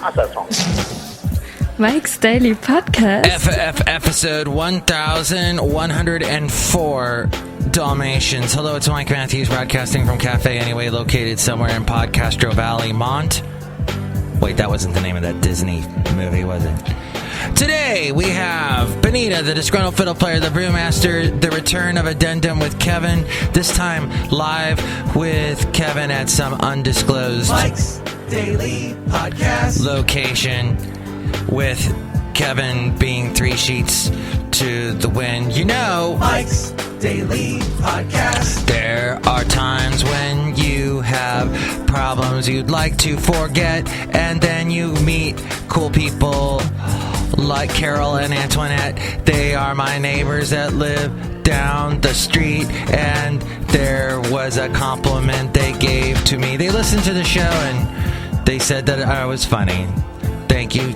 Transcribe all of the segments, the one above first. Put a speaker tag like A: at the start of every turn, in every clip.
A: Awesome song.
B: Mike's Daily Podcast.
C: Episode 1104, Dalmatians. Hello, it's Mike Matthews broadcasting from Cafe Anyway, located somewhere in Podcastro Valley, Mont. Wait, that wasn't the name of that Disney movie, was it? Today, we have Benita, the Disgruntled Fiddle player, the Brewmaster, the return of Addendum with Kevin, this time live with Kevin at some undisclosed
D: Mike's Daily Podcast
C: location, with Kevin being 3 sheets to the wind. You know,
D: Mike's Daily Podcast.
C: There are times when you have problems you'd like to forget, and then you meet cool people like Carol and Antoinette. They are my neighbors that live down the street, and there was a compliment they gave to me. They listened to the show and they said that I was funny. Thank you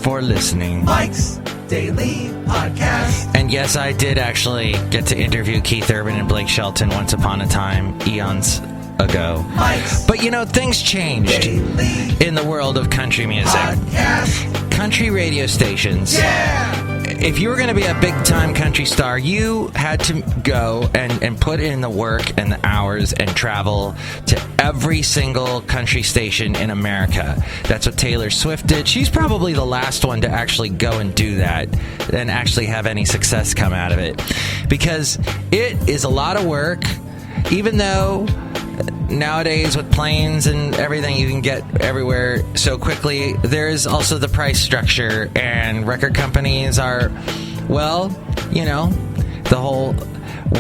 C: for listening.
D: Mike's Daily Podcast.
C: And yes, I did actually get to interview Keith Urban and Blake Shelton once upon a time, eons ago.
D: Mike's
C: But you know, things changed
D: Daily
C: in the world of country music.
D: Podcast.
C: Country radio stations.
D: Yeah!
C: If you were going to be a big-time country star, you had to go and put in the work and the hours and travel to every single country station in America. That's what Taylor Swift did. She's probably the last one to actually go and do that and actually have any success come out of it. Because it is a lot of work, even though nowadays with planes and everything you can get everywhere so quickly. There's also the price structure, and record companies are, well, you know, the whole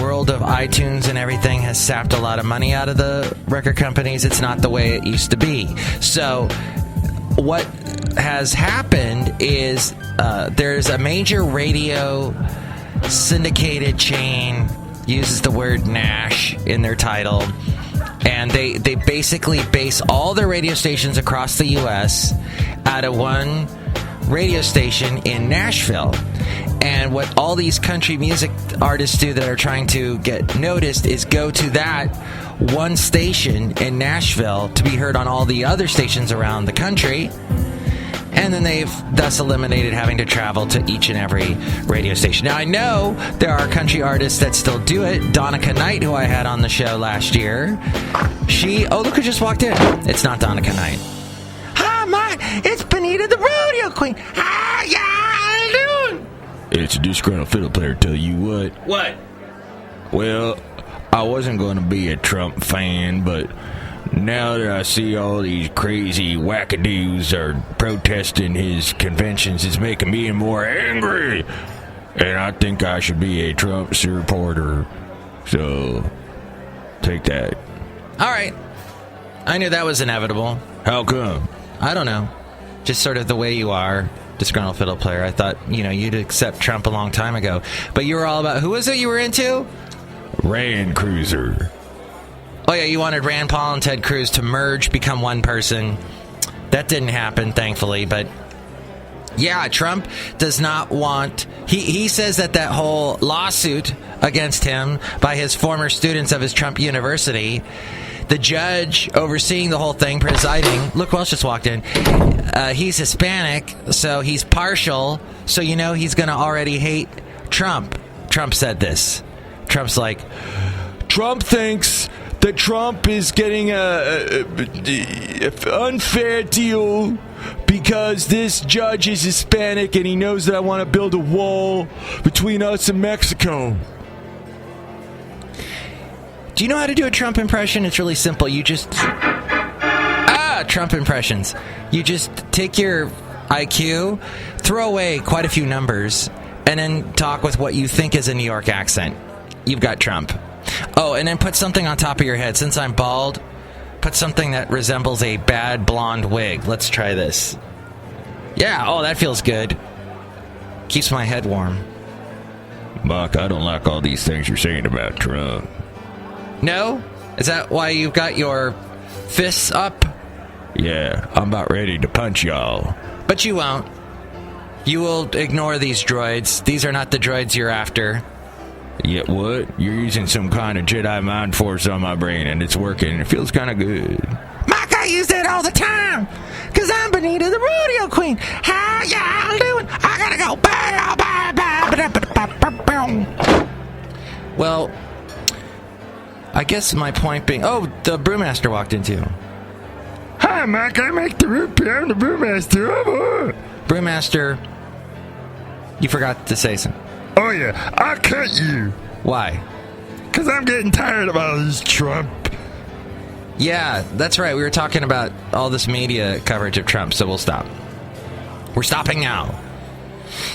C: world of iTunes and everything has sapped a lot of money out of the record companies. It's not the way it used to be. So what has happened is there's a major radio syndicated chain, uses the word Nash in their title, and they basically base all their radio stations across the U.S. out of one radio station in Nashville. And what all these country music artists do that are trying to get noticed is go to that one station in Nashville to be heard on all the other stations around the country. And then they've thus eliminated having to travel to each and every radio station. Now, I know there are country artists that still do it. Donica Knight, who I had on the show last year, oh, look who just walked in. It's not Donica Knight. Hi, Mike. It's Benita, the rodeo queen. Hi, yeah, how you doing?
E: It's a disgruntled fiddle player, tell you what.
C: What?
E: Well, I wasn't going to be a Trump fan, but now that I see all these crazy wackadoos are protesting his conventions, it's making me more angry. And I think I should be a Trump supporter. So, take that.
C: All right. I knew that was inevitable.
E: How come?
C: I don't know. Just sort of the way you are, disgruntled fiddle player. I thought, you'd accept Trump a long time ago. But you were all about, who was it you were into?
E: Land Cruiser.
C: Oh, yeah, you wanted Rand Paul and Ted Cruz to merge, become one person. That didn't happen, thankfully. But, yeah, Trump does not want... He says that whole lawsuit against him by his former students of his Trump University, the judge overseeing the whole thing, presiding... Look who else just walked in. He's Hispanic, so he's partial. So he's going to already hate Trump. Trump said this. Trump's like,
E: Trump thinks that Trump is getting a unfair deal because this judge is Hispanic and he knows that I want to build a wall between us and Mexico.
C: Do you know how to do a Trump impression? It's really simple. You just... Trump impressions. You just take your IQ, throw away quite a few numbers, and then talk with what you think is a New York accent. You've got Trump. Oh, and then put something on top of your head. Since I'm bald, put something that resembles a bad blonde wig. Let's try this. Yeah, oh, that feels good. Keeps my head warm.
E: Buck, I don't like all these things you're saying about Trump.
C: No? Is that why you've got your fists up?
E: Yeah, I'm about ready to punch y'all.
C: But you won't. You will ignore these droids. These are not the droids you're after.
E: Yeah, what? You're using some kind of Jedi mind force on my brain, and it's working. It feels kind of good.
C: Mike, I use that all the time. Because I'm Benita, the rodeo queen. How y'all doing? I gotta go. Well, I guess my point being... Oh, the Brewmaster walked in too.
A: Hi, Mike. I make the root beer. I'm the Brewmaster.
C: Brewmaster, you forgot to say something.
A: Oh, yeah. I'll cut you.
C: Why?
A: Because I'm getting tired of all this Trump.
C: Yeah, that's right. We were talking about all this media coverage of Trump, so we'll stop. We're stopping now.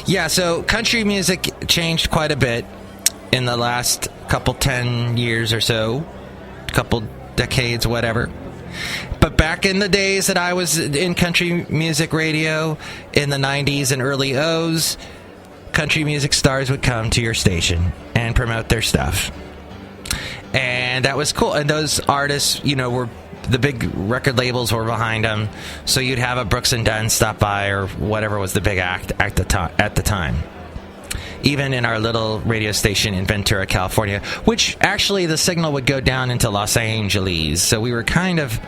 C: Yeah, so country music changed quite a bit in the last couple 10 years or so, couple decades, whatever. But back in the days that I was in country music radio in the 90s and early O's, country music stars would come to your station and promote their stuff. And that was cool. And those artists, you know, were the big record labels were behind them. So you'd have a Brooks and Dunn stop by or whatever was the big act at the time. Even in our little radio station in Ventura, California, which actually the signal would go down into Los Angeles. So we were kind of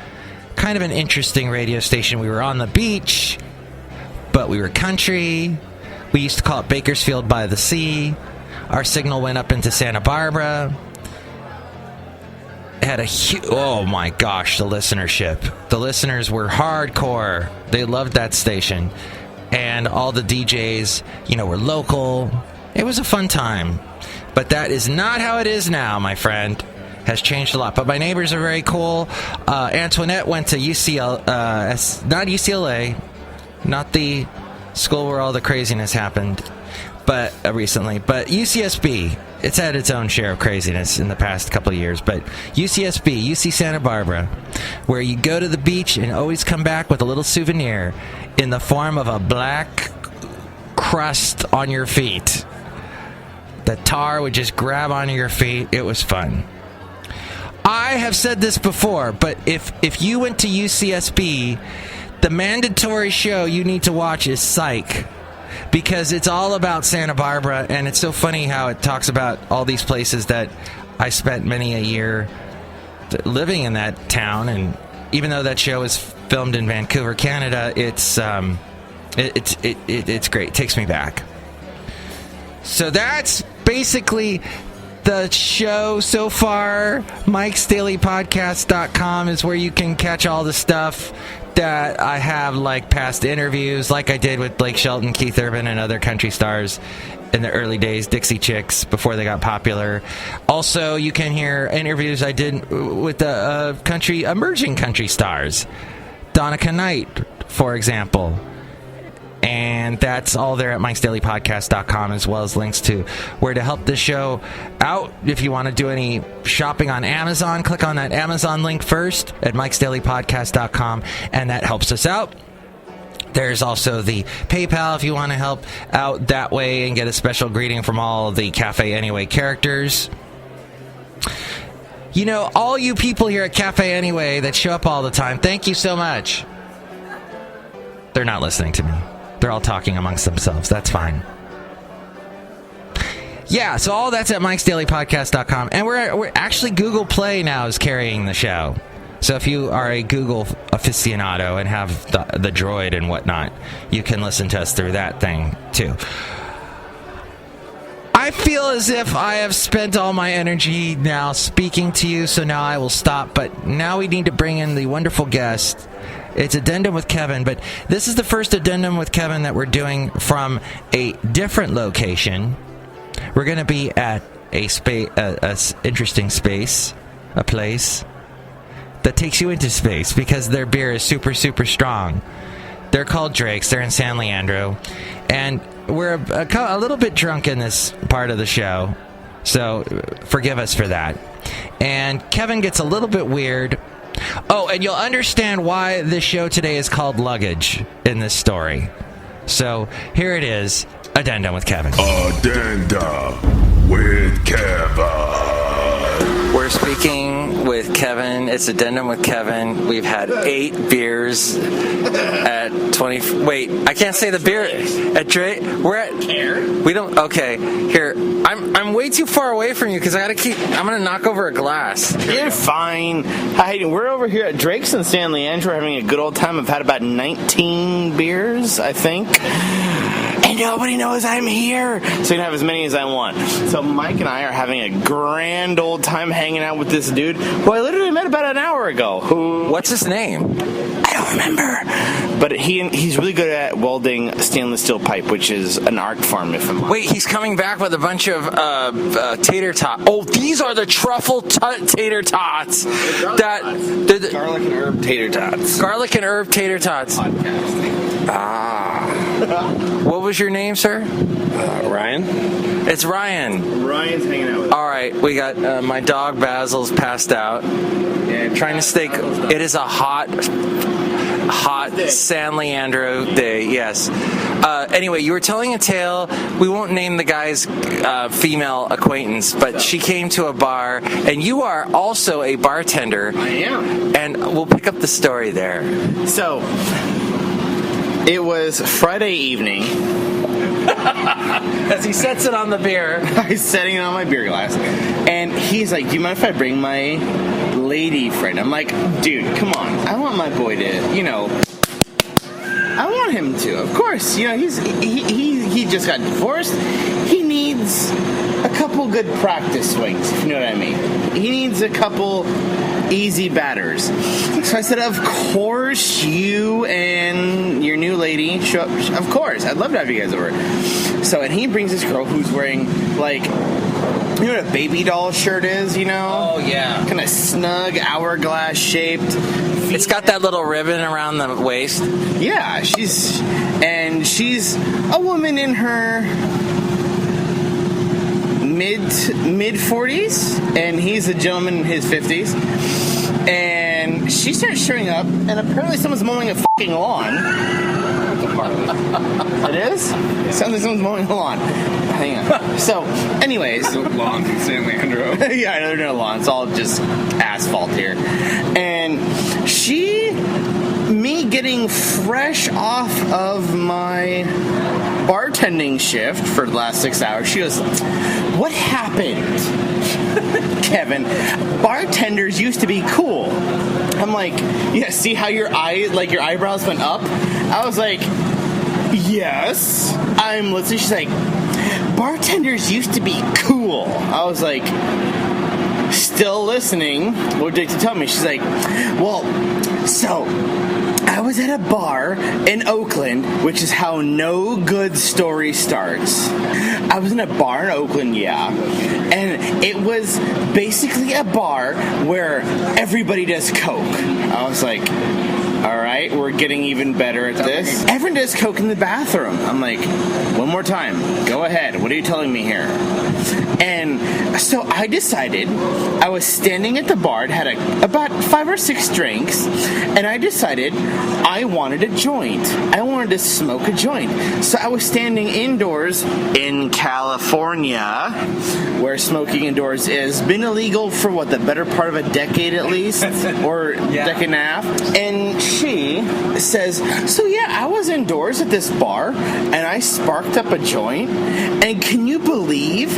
C: an interesting radio station. We were on the beach, but we were country. We used to call it Bakersfield by the Sea. Our signal went up into Santa Barbara. It had a huge... Oh, my gosh, the listenership. The listeners were hardcore. They loved that station. And all the DJs, you know, were local. It was a fun time. But that is not how it is now, my friend. Has changed a lot. But my neighbors are very cool. Antoinette went to not UCLA, not the school where all the craziness happened, but recently. But UCSB, it's had its own share of craziness in the past couple of years. But UCSB, UC Santa Barbara, where you go to the beach and always come back with a little souvenir in the form of a black crust on your feet. The tar would just grab onto your feet. It was fun. I have said this before, but if you went to UCSB, the mandatory show you need to watch is Psych, because it's all about Santa Barbara, and it's so funny how it talks about all these places that I spent many a year living in that town, and even though that show is filmed in Vancouver, Canada, it's great. It takes me back. So that's basically the show so far. MIKEs-DAILY-PODCAST.com is where you can catch all the stuff that I have, like past interviews, like I did with Blake Shelton, Keith Urban, and other country stars in the early days, Dixie Chicks, before they got popular. Also, you can hear interviews I did with the emerging country stars, Donica Knight, for example. And that's all there at MIKEs-DAILY-PODCAST.com, as well as links to where to help this show out. If you want to do any shopping on Amazon, click on that Amazon link first at MIKEs-DAILY-PODCAST.com, and that helps us out. There's also the PayPal if you want to help out that way and get a special greeting from all the Cafe Anyway characters. You know, all you people here at Cafe Anyway that show up all the time, thank you so much. They're not listening to me. They're all talking amongst themselves. That's fine. Yeah, so all that's at MIKEs-DAILY-PODCAST.com. And we're actually Google Play now is carrying the show. So if you are a Google aficionado and have the Droid and whatnot, you can listen to us through that thing too. I feel as if I have spent all my energy now speaking to you, so now I will stop. But now we need to bring in the wonderful guest. It's Addendum with Kevin, but this is the first Addendum with Kevin that we're doing from a different location. We're going to be at a interesting space, a place that takes you into space because their beer is super, super strong. They're called Drakes. They're in San Leandro, and we're a little bit drunk in this part of the show, so forgive us for that. And Kevin gets a little bit weird. Oh, and you'll understand why this show today is called Luggage in this story. So here it is, Addendum with Kevin.
A: Addendum with Kevin.
C: We're speaking with Kevin. It's Addendum with Kevin. We've had 8 beers at 20. Wait, I can't say the beer at Drake. We're at. We don't. Okay, here. I'm way too far away from you because I'm gonna knock over a glass.
F: You're fine. Hi, we're over here at Drake's and San Leandro having a good old time. I've had about 19 beers, I think. And nobody knows I'm here. So you can have as many as I want. So Mike and I are having a grand old time hanging out with this dude who I literally met about an hour ago.
C: What's his name?
F: I don't remember. But he's really good at welding stainless steel pipe, which is an art form, if I'm honest.
C: Wait, he's coming back with a bunch of tater tots. Oh, these are the truffle tater tots.
F: Garlic and herb tater tots.
C: Garlic and herb tater tots. What was your name, sir?
F: Ryan.
C: It's Ryan.
F: Ryan's hanging out with us.
C: All right, we got my dog Basil's passed out.
F: Yeah,
C: trying to stay. It is a hot San Leandro day. Yes. Anyway, you were telling a tale. We won't name the guy's female acquaintance, but she came to a bar, and you are also a bartender.
F: I am.
C: And we'll pick up the story there.
F: So, it was Friday evening.
C: As he sets it on the beer.
F: I'm setting it on my beer glass. And he's like, do you mind if I bring my lady friend? I'm like, dude, come on. I want my boy to, I want him to. Of course, he just got divorced. He needs a couple good practice swings, if you know what I mean. He needs a couple easy batters. So I said, of course, you and your new lady show up. Of course, I'd love to have you guys over. So, and he brings this girl who's wearing, like, you know what a baby doll shirt is,
C: Oh, yeah.
F: Kind of snug, hourglass shaped.
C: It's got that little ribbon around the waist.
F: Yeah, she's a woman in her mid 40s, and he's a gentleman in his 50s. And she starts showing up, and apparently someone's mowing a fucking lawn. It is? It sounds like someone's mowing a lawn. Hang on. So, anyways.
A: Lawns in San Leandro.
F: Yeah, I know they're not lawn. It's all just asphalt here. And me getting fresh off of my bartending shift for the last 6 hours, she goes, what happened? Kevin, bartenders used to be cool. I'm like, yeah, see how your eyebrows went up? I was like, yes, I'm listening. She's like, bartenders used to be cool. I was like, still listening. What did you tell me? She's like, well, so I was at a bar in Oakland, which is how no good story starts. I was in a bar in Oakland, yeah, and it was basically a bar where everybody does coke. I was like, all right, we're getting even better at this. Everyone does coke in the bathroom. I'm like, one more time. Go ahead. What are you telling me here? And so I decided, I was standing at the bar, had about 5 or 6 drinks, and I decided I wanted a joint. I wanted to smoke a joint. So I was standing indoors in California, where smoking indoors has been illegal for, the better part of a decade at least, or decade and a half. And she says, so yeah, I was indoors at this bar, and I sparked up a joint, and can you believe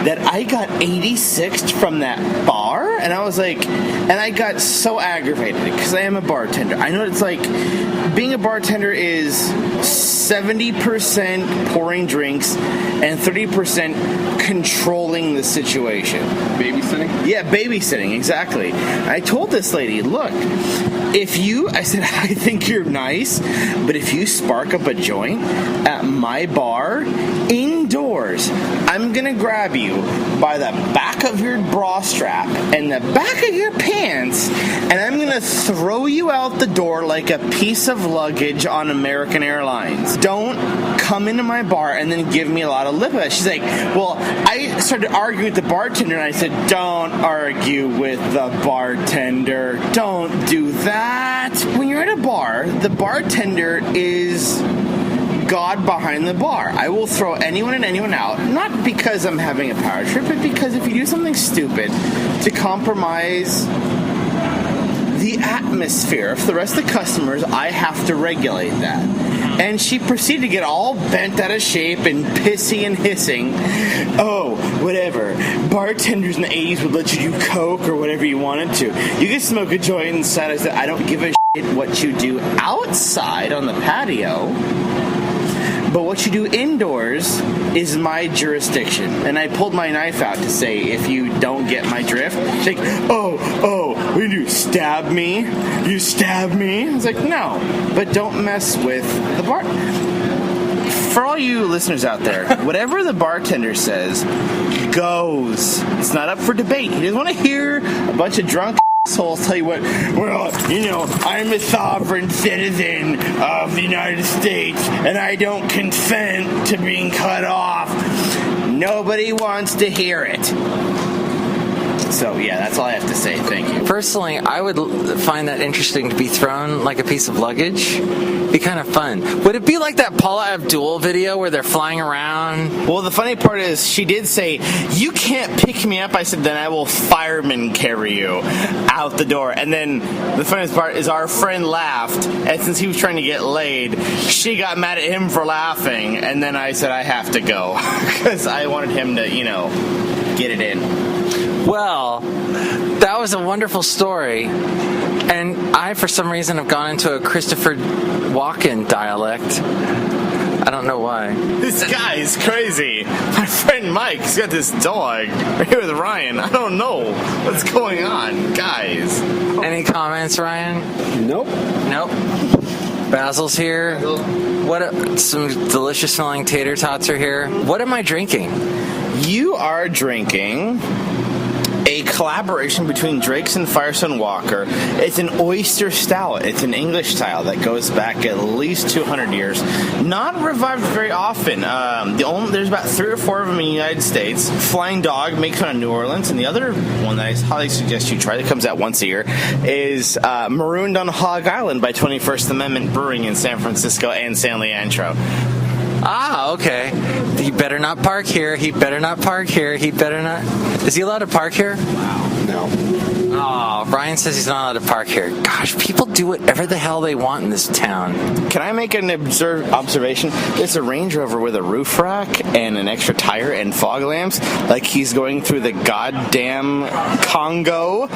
F: that I got 86'd from that bar? And I was like, and I got so aggravated because I am a bartender. I know what it's like. Being a bartender is 70% pouring drinks and 30% controlling the situation.
A: Babysitting?
F: Yeah, babysitting, exactly. I told this lady, look, I said, I think you're nice, but if you spark up a joint at my bar, indoors, I'm gonna grab you by the back of your bra strap and the back of your pants, and I'm gonna throw you out the door like a piece of luggage on American Airlines. Don't come into my bar and then give me a lot of lip. She's like, well, I started arguing with the bartender, and I said, don't argue with the bartender. Don't do that. When you're at a bar, the bartender is God behind the bar. I will throw anyone and anyone out, not because I'm having a power trip, but because if you do something stupid to compromise the atmosphere for the rest of the customers, I have to regulate that. And she proceeded to get all bent out of shape and pissy and hissing. Oh, whatever. Bartenders in the 80s would let you do coke or whatever you wanted to. You could smoke a joint inside. I said, I don't give a shit what you do outside on the patio, but what you do indoors is my jurisdiction. And I pulled my knife out to say, if you don't get my drift, she's like, what do you do, stab me? You stab me? I was like, no, but don't mess with the bar. For all you listeners out there, whatever the bartender says goes. It's not up for debate. He doesn't want to hear a bunch of drunk assholes tell you what, well, you know, I'm a sovereign citizen of the United States and I don't consent to being cut off. Nobody wants to hear it. So, yeah, that's all I have to say. Thank you.
C: Personally, I would find that interesting to be thrown like a piece of luggage. Be kind of fun. Would it be like that Paula Abdul video where they're flying around?
F: Well, the funny part is she did say, you can't pick me up. I said, then I will fireman carry you out the door. And then the funniest part is our friend laughed, and since he was trying to get laid, she got mad at him for laughing. And then I said, I have to go because I wanted him to, you know, get it in.
C: Well, that was a wonderful story. And I, for some reason, have gone into a Christopher Walken dialect. I don't know why.
F: This guy is crazy. My friend Mike, he's got this dog. We're here with Ryan. I don't know what's going on, guys.
C: Any comments, Ryan?
G: Nope.
C: Basil's here. Some delicious smelling tater tots are here. What am I drinking?
F: You are drinking a collaboration between Drake's and Firestone Walker. It's an oyster stout. It's an English style that goes back at least 200 years. Not revived very often. There's about 3 or 4 of them in the United States. Flying Dog makes one in New Orleans, and the other one that I highly suggest you try that comes out once a year is Marooned on Hog Island by 21st Amendment Brewing in San Francisco and San Leandro.
C: Ah, okay. He better not park here. He better not park here. He better not. Is he allowed to park here?
F: No.
C: Oh, Ryan says he's not allowed to park here. Gosh, people do whatever the hell they want in this town.
F: Can I make an observation? There's a Range Rover with a roof rack and an extra tire and fog lamps, like he's going through the goddamn Congo,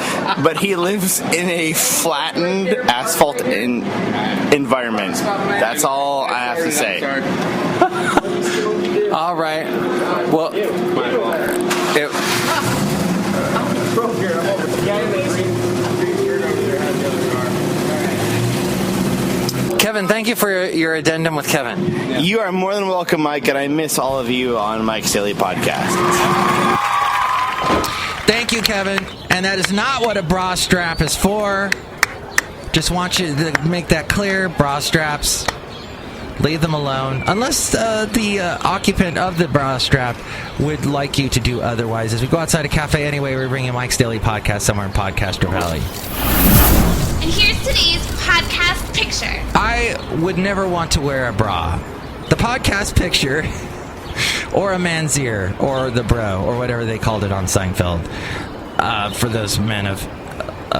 F: but he lives in a flattened asphalt environment. That's all I have to say.
C: All right. Well, Kevin, thank you for your addendum with Kevin.
F: You are more than welcome, Mike, and I miss all of you on Mike's Daily Podcast.
C: Thank you, Kevin. And that is not what a bra strap is for. Just want you to make that clear. Bra straps, leave them alone. Unless the occupant of the bra strap would like you to do otherwise. As we go outside a cafe anyway, we're bringing Mike's Daily Podcast somewhere in Podcaster Valley.
H: And here's today's podcast picture.
C: I would never want to wear a bra. The podcast picture, or a man's ear, or the bro, or whatever they called it on Seinfeld, for those men of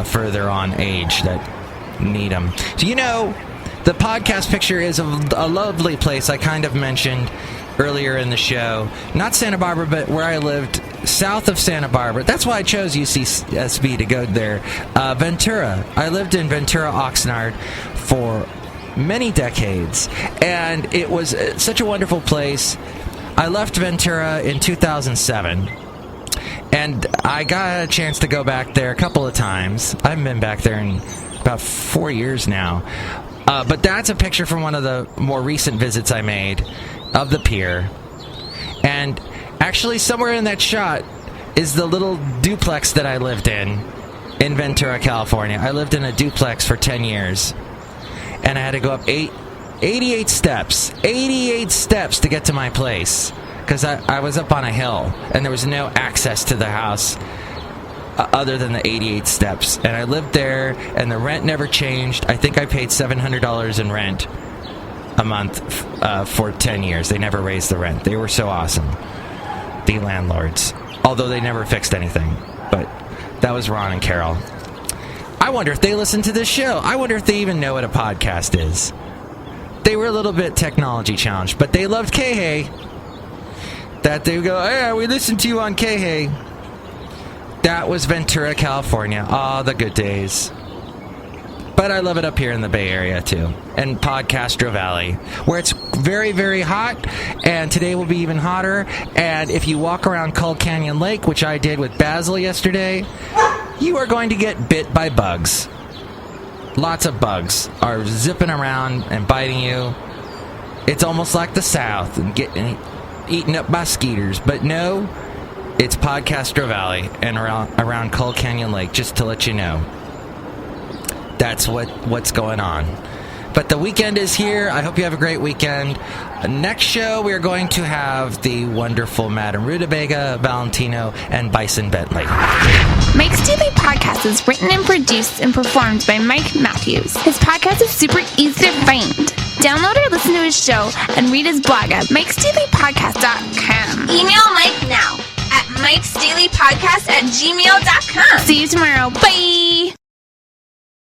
C: further on age that need them. So, you know, the podcast picture is a lovely place. I kind of mentioned earlier in the show. Not Santa Barbara, but where I lived, south of Santa Barbara. That's why I chose UCSB to go there. Ventura. I lived in Ventura, Oxnard for many decades, and it was such a wonderful place. I left Ventura in 2007, and I got a chance to go back there a couple of times. I haven't been back there in about 4 years now. But that's a picture from one of the more recent visits I made of the pier. And actually, somewhere in that shot is the little duplex that I lived in Ventura, California. I lived in a duplex for 10 years. And I had to go up 88 steps. 88 steps to get to my place. Because I was up on a hill, and there was no access to the house other than the 88 steps. And I lived there, and the rent never changed. I think I paid $700 in rent a month for 10 years. They never raised the rent. They were so awesome, the landlords. Although they never fixed anything. But that was Ron and Carol. I wonder if they listen to this show. I wonder if they even know what a podcast is. They were a little bit technology challenged, but they loved K-Hey. That they would go, hey, we listened to you on K-Hey. That was Ventura, California. Oh, the good days. But I love it up here in the Bay Area, too. And Podcastro Valley, where it's very, very hot. And today will be even hotter. And if you walk around Cold Canyon Lake, which I did with Basil yesterday, you are going to get bit by bugs. Lots of bugs are zipping around and biting you. It's almost like the South and getting eaten up by skeeters. But no, it's Podcastro Valley and around Cold Canyon Lake, just to let you know. That's what's going on. But the weekend is here. I hope you have a great weekend. Next show, we are going to have the wonderful Madam Rootabega, Valentino, and Bison Bentley.
H: Mike's Daily Podcast is written and produced and performed by Mike Matthews. His podcast is super easy to find. Download or listen to his show and read his blog at MIKEs-DAILY-PODCAST.com. Email Mike now at MIKEs-DAILY-PODCAST@gmail.com. See you tomorrow. Bye!